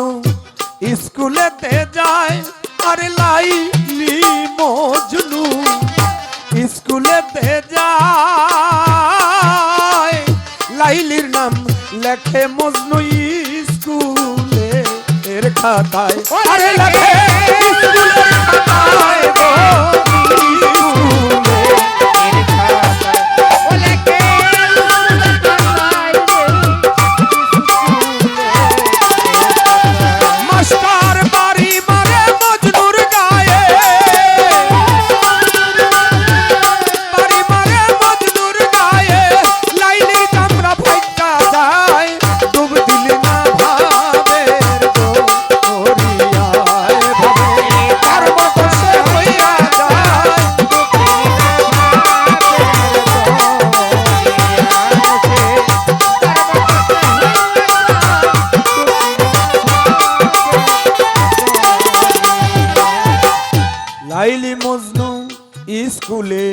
মজনু স্কুলেতে যায়, আরে লাইলি মজনু স্কুলেতে যায়, লাইলির নাম লেখে মজনু স্কুলে এর খাতায়, আরে লেখে স্কুলের খাতায় গো, স্কুলে এর খাতায় ও লেখে মাস্টার বাড়ি মারে মজনুর গায়ে, বাড়ি মারে মজনুর গায়ে, লাইলি কামরা ফাইটা যায়, ডুব দিলি না ভাবের দরিয়ায় ভাবে, তার মতো সে হইয়া যায়, ডুব দিলি না লাইলি মজনু স্কুলে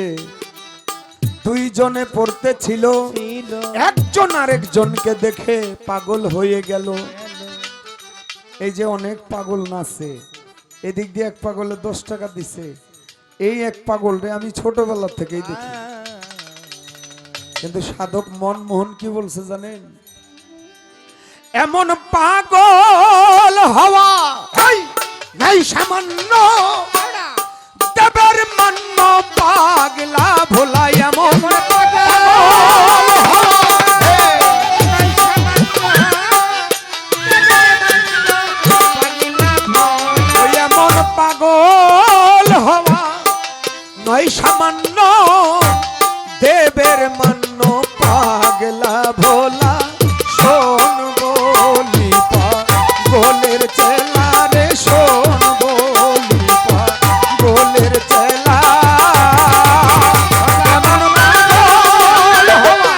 দুইজনে পড়তে ছিল, একজন আরেকজনকে দেখে পাগল হয়ে গেল। এই যে অনেক পাগল নাচে, এদিক দিয়ে এক পাগলে 10 টাকা দিছে, এই এক পাগলরে আমি ছোটবেলা থেকেই দেখি। কিন্তু সাধক মনমোহন কি বলছে জানেন? এমন পাগল হওয়া নাই সামান্য, দেবের মান্য পাগলা ভোলা, এমন পাগল হওয়া এমন পাগল হওয়া নয় সামান্য, দেবের মান্য পাগলা ভোলা, শোন বলি পাগলের চেলা রে, শোন বলি পাগলের চেলা, এমন পাগল হওয়া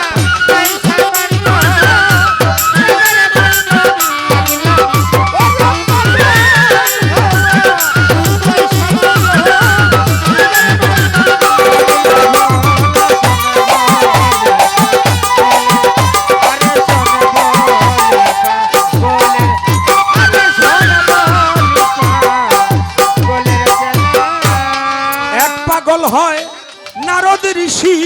পাগল হয় নারদ ঋষি,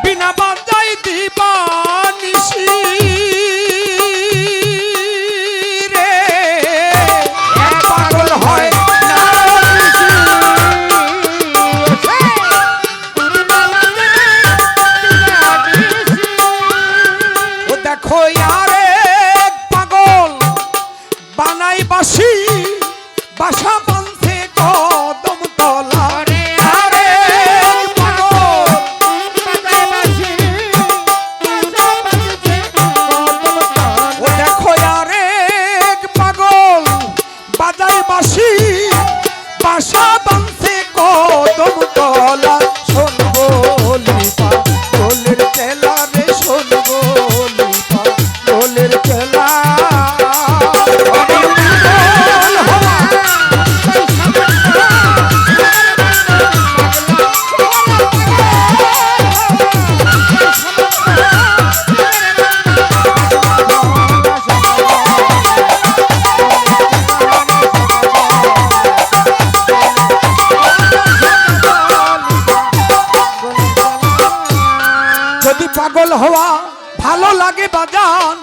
বিনা বাজাই দিবানিশি রে, পাগল হয় নারদ ঋষি, ও দেখো আরে পাগল বানাই বাসি, বাসা বাঁধে কদম তলা, বাসা বাঁধে কদম তলা, শোন বলি পাগলের চেলা রে, শোন বলি পাগলের চেলা, যদি পাগল হওয়া ভালো লাগে বাজান,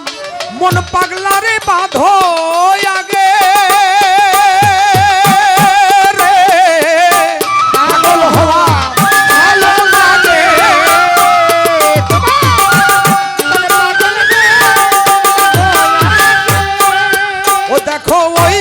মন পাগলারে বাঁধো আগে রে, পাগল হওয়া ভালো লাগে, ও দেখো ওই